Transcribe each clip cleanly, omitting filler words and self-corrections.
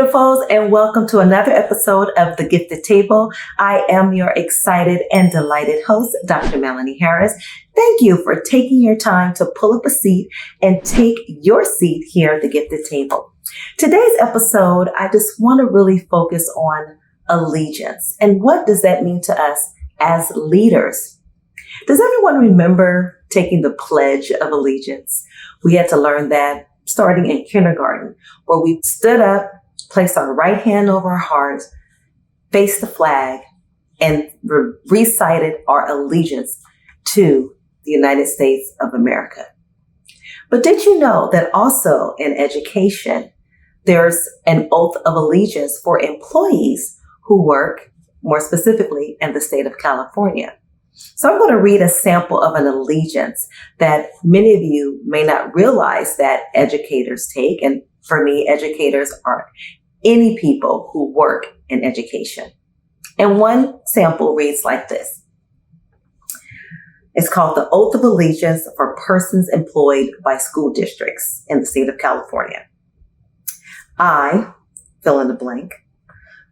beautifuls, and welcome to another episode of The Gifted Table. I am your excited and delighted host, Dr. Melanie Harris. Thank you for taking your time to pull up a seat and take your seat here at The Gifted Table. Today's episode, I just want to really focus on allegiance. And what does that mean to us as leaders? Does everyone remember taking the Pledge of Allegiance? We had to learn that starting in kindergarten, where we stood up, placed our right hand over our heart, faced the flag, and recited our allegiance to the United States of America. But did you know that also in education, there's an oath of allegiance for employees who work, more specifically, in the state of California? So I'm going to read a sample of an allegiance that many of you may not realize that educators take. And for me, educators are any people who work in education. And one sample reads like this. It's called the Oath of Allegiance for Persons Employed by School Districts in the state of California. I, fill in the blank,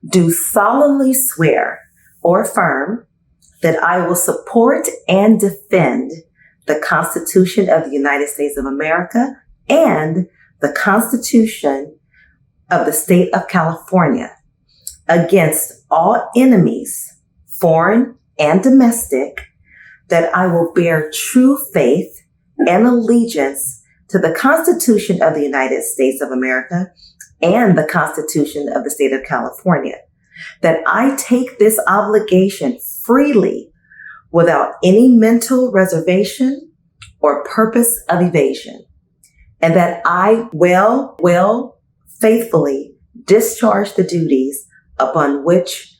do solemnly swear or affirm that I will support and defend the Constitution of the United States of America and the Constitution of the State of California against all enemies, foreign and domestic, that I will bear true faith and allegiance to the Constitution of the United States of America and the Constitution of the State of California, that I take this obligation freely without any mental reservation or purpose of evasion, and that I will faithfully discharge the duties upon which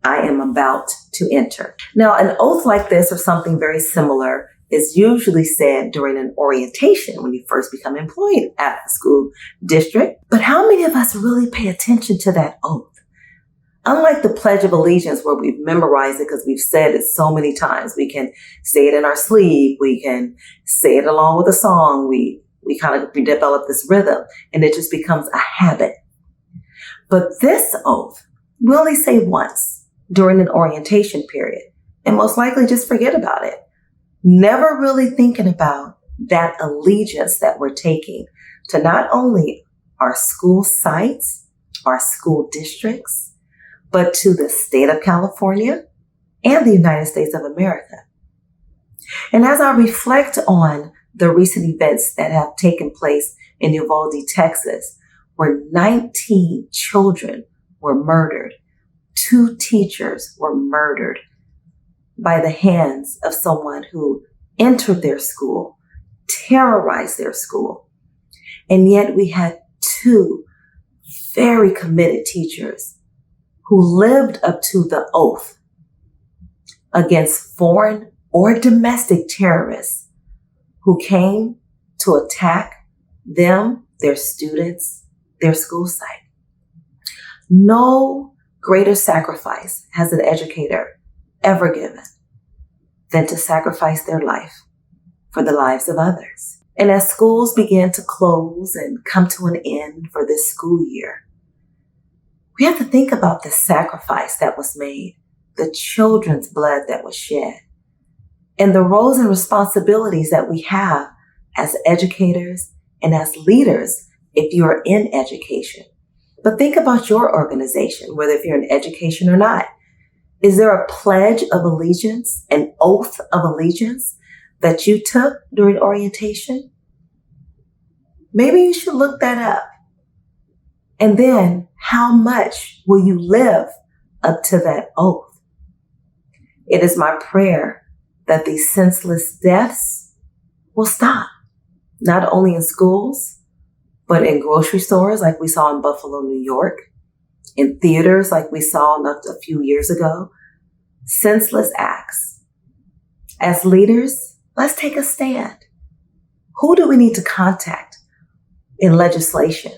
I am about to enter. Now, an oath like this or something very similar is usually said during an orientation when you first become employed at a school district. But how many of us really pay attention to that oath? Unlike the Pledge of Allegiance, where we've memorized it because we've said it so many times, we can say it in our sleep, we can say it along with a song, we develop this rhythm, and it just becomes a habit. But this oath, we only say once during an orientation period, and most likely just forget about it. Never really thinking about that allegiance that we're taking to not only our school sites, our school districts, but to the state of California and the United States of America. And as I reflect on the recent events that have taken place in Uvlade, Texas, where 19 children were murdered, 2 teachers were murdered by the hands of someone who entered their school, terrorized their school. And yet we had 2 very committed teachers who lived up to the oath against foreign or domestic terrorists who came to attack them, their students, their school site. No greater sacrifice has an educator ever given than to sacrifice their life for the lives of others. And as schools began to close and come to an end for this school year, we have to think about the sacrifice that was made, the children's blood that was shed, and the roles and responsibilities that we have as educators and as leaders if you are in education. But think about your organization, whether if you're in education or not. Is there a pledge of allegiance, an oath of allegiance that you took during orientation? Maybe you should look that up. And then, how much will you live up to that oath? It is my prayer that these senseless deaths will stop, not only in schools, but in grocery stores like we saw in Buffalo, New York, in theaters like we saw a few years ago. Senseless acts. As leaders, let's take a stand. Who do we need to contact in legislation?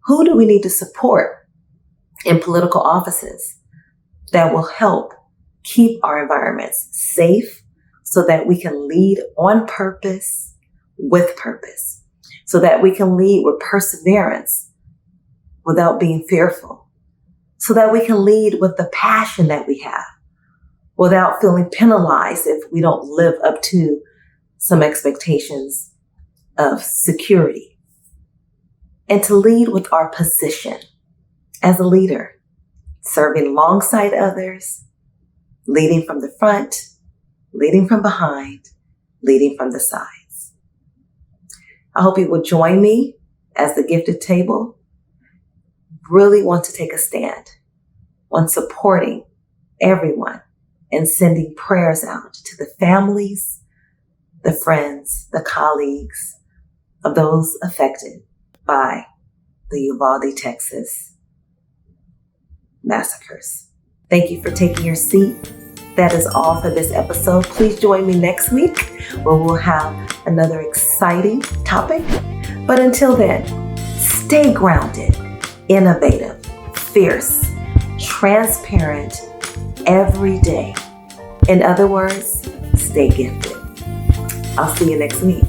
Who do we need to support in political offices that will help keep our environments safe so that we can lead on purpose, with purpose, so that we can lead with perseverance, without being fearful, so that we can lead with the passion that we have without feeling penalized if we don't live up to some expectations of security, and to lead with our position as a leader, serving alongside others, leading from the front, leading from behind, leading from the sides. I hope you will join me as the Gifted Table really want to take a stand on supporting everyone and sending prayers out to the families, the friends, the colleagues of those affected by the Uvlade, Texas massacres. Thank you for taking your seat. That is all for this episode. Please join me next week where we'll have another exciting topic. But until then, stay grounded, innovative, fierce, transparent every day. In other words, stay gifted. I'll see you next week.